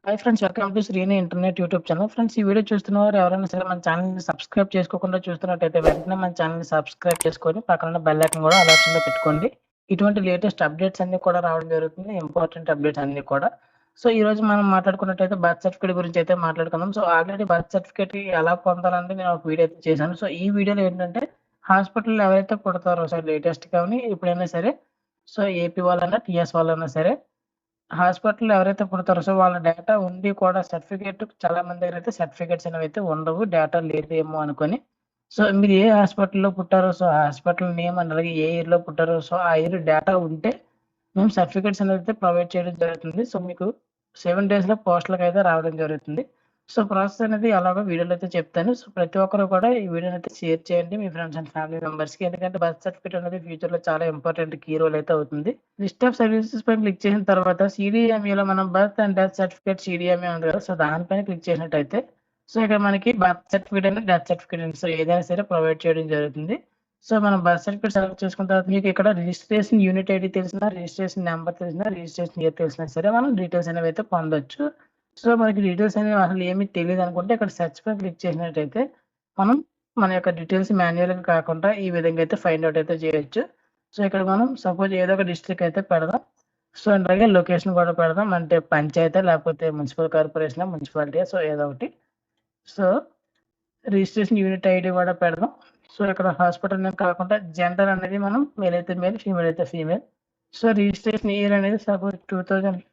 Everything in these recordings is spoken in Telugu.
Hi friends, welcome to Srini internet YouTube channel. Friends, ఈ వీడియో చూస్తున్నవారు ఎవరైనా సరే మన ఛానల్‌ని సబ్స్క్రైబ్ చేసుకోకుండా చూస్తున్నట్టయితే వెంటనే మన ఛానల్‌ని సబ్స్క్రైబ్ చేసుకొని పక్కనున్న బెల్ ఐకాన్ కూడా ఆల్ ఆప్షన్‌లో పెట్టుకోండి. ఇటువంటి లేటెస్ట్ అప్డేట్స్ అన్నీ కూడా రావడం జరుగుతుంది. ఇంపార్టెంట్ అప్డేట్స్ అన్నీ కూడా. సో, ఈరోజు మనం మాట్లాడుకున్నట్టయితే బర్త్ సర్టిఫికేట్ గురించి అయితే మాట్లాడుకుందాం. సో, ఆల్రెడీ బర్త్ సర్టిఫికేట్ ఎలా పొందాలని నేను ఒక వీడియో అయితే చేశాను. సో, ఈ వీడియోలో ఏంటంటే హాస్పిటల్‌లో ఎవరైతే పుడతారో సో, లేటెస్ట్‌గాని ఎప్పుడైనా సరే సో, ఏపీ వాళ్ళైనా, టీఎస్ వాళ్ళైనా సరే హాస్పిటల్‌లో ఎవరైతే పుడతారో సో, వాళ్ళ డేటా ఉండి కూడా సర్టిఫికేట్ చాలా మంది దగ్గరైతే సర్టిఫికేట్స్ అనేవైతే ఉండవు. డేటా లేదేమో అనుకోని. సో, మీరు ఏ హాస్పిటల్‌లో పుట్టారో సో, ఆ హాస్పిటల్ నేమ్ అండ్ అలాగే ఏ ఇయర్‌లో పుట్టారో సో, ఆ ఇయర్ డేటా ఉంటే మేము సర్టిఫికేట్స్ అనేదైతే ప్రొవైడ్ చేయడం జరుగుతుంది. సో, మీకు 7 డేస్‌లో పోస్టల్‌కైతే రావడం జరుగుతుంది. సో, ప్రాసెస్ అనేది ఎలాగో వీడియోలో అయితే చెప్తాను. సో, ప్రతి ఒక్కరు కూడా ఈ వీడియోనైతే షేర్ చేయండి మీ ఫ్రెండ్స్ అండ్ ఫ్యామిలీ మెంబర్స్‌కి. ఎందుకంటే బర్త్ సర్టిఫికేట్ అనేది ఫ్యూచర్‌లో చాలా ఇంపార్టెంట్ కీ రోల్ అయితే అవుతుంది. లిస్ట్ ఆఫ్ సర్వీసెస్ పైన క్లిక్ చేసిన తర్వాత సీడీఎంఏలో మనం birth and death certificate CDMA ఉంది కదా! సో, దానిపైన క్లిక్ చేసినట్టయితే సో, ఇక్కడ మనకి బర్త్ సర్టిఫికేట్ అని, డెత్ సర్టిఫికేట్ అని సో, ఏదైనా సరే ప్రొవైడ్ చేయడం జరుగుతుంది. సో, మనం బర్త్ సర్టిఫికేట్ సెలెక్ట్ చేసుకున్న తర్వాత మీకు ఇక్కడ రిజిస్ట్రేషన్ యూనిట్ ఐడీ తెలిసినా, రిజిస్ట్రేషన్ నంబర్ తెలిసినా, రిజిస్ట్రేషన్ ఇయర్ తెలిసినా సరే మనం డీటెయిల్స్ అనేవైతే పొందొచ్చు. సో, మనకి డీటెయిల్స్ అనేవి అసలు ఏమి తెలీదనుకుంటే ఇక్కడ సెర్చ్ పైన క్లిక్ చేసినట్టయితే మనం మన యొక్క డీటెయిల్స్ మాన్యుయల్‌గా కాకుండా ఈ విధంగా అయితే ఫైండ్ ఔట్ అయితే చేయొచ్చు. సో, ఇక్కడ మనం సపోజ్ ఏదో ఒక డిస్ట్రిక్ట్ అయితే పెడదాం. సో, అలాగే లొకేషన్ కూడా పెడదాం. అంటే పంచాయతా లేకపోతే మున్సిపల్ కార్పొరేషనా, మున్సిపాలిటీయా సో, ఏదో ఒకటి. సో, రిజిస్ట్రేషన్ యూనిట్ ఐడీ కూడా పెడదాం. సో, ఇక్కడ హాస్పిటల్ నేమ్ కాకుండా జెండర్ అనేది మనం మేల్ అయితే మేల్, ఫీమేల్ అయితే ఫీమేల్. సో, రిజిస్ట్రేషన్ ఇయర్ అనేది సపోజ్ 2015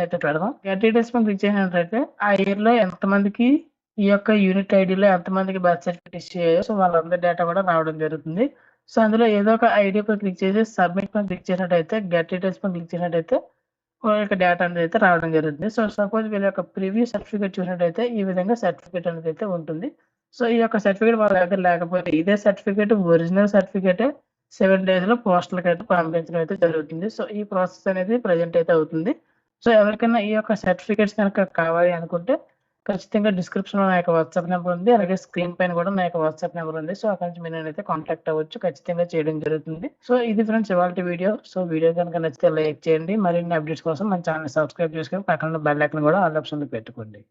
అయితే పెడదాం. గెట్ డీటెయిల్స్ మీద క్లిక్ చేసినట్లయితే ఆ ఇయర్‌లో ఎంతమందికి ఈ యొక్క యూనిట్ ఐడీలో ఎంతమందికి బర్త్ సర్టిఫికేట్ ఇష్యూ అయ్యాయో సో, వాళ్ళందరి డేటా కూడా రావడం జరుగుతుంది. సో, అందులో ఏదో ఒక ఐడీ పై క్లిక్ చేసి సబ్మిట్ పైన క్లిక్ చేసినట్టయితే గెట్ డీటెయిల్స్ పైన క్లిక్ చేసినట్టయితే వాళ్ళ యొక్క డేటా అనేదైతే రావడం జరుగుతుంది. సో, సపోజ్ వీళ్ళ యొక్క ప్రీవియస్ సర్టిఫికేట్ చూసినట్టయితే ఈ విధంగా సర్టిఫికేట్ అనేదైతే ఉంటుంది. సో, ఈ యొక్క సర్టిఫికేట్ వాళ్ళ దగ్గర లేకపోతే ఇదే సర్టిఫికేట్ ఒరిజినల్ సర్టిఫికేటే 7 డేస్‌లో పోస్టల్‌కైతే పంపించడం అయితే జరుగుతుంది. సో, ఈ ప్రాసెస్ అనేది ప్రెజెంట్ అయితే అవుతుంది. సో, ఎవరికైనా ఈ యొక్క సర్టిఫికేట్స్ గనక కావాలి అనుకుంటే ఖచ్చితంగా డిస్క్రిప్షన్‌లో నా యొక్క వాట్సాప్ నంబర్ ఉంది. అలాగే స్క్రీన్ పైన కూడా నా యొక్క వాట్సాప్ నంబర్ ఉంది. సో, అక్కడి నుంచి మీరు నన్నైతే కాంటాక్ట్ అవ్వచ్చు. ఖచ్చితంగా చేయడం జరుగుతుంది. సో, ఇది ఫ్రెండ్స్ ఇవాల్టి వీడియో. సో, వీడియో గనుక నచ్చితే లైక్ చేయండి. మరిన్ని అప్డేట్స్ కోసం మన ఛానెల్‌ని సబ్స్క్రైబ్ చేసుకొని పక్కన ఉన్న బెల్ ఐకాన్ కూడా ఆల్ ఆప్షన్‌లో పెట్టుకోండి.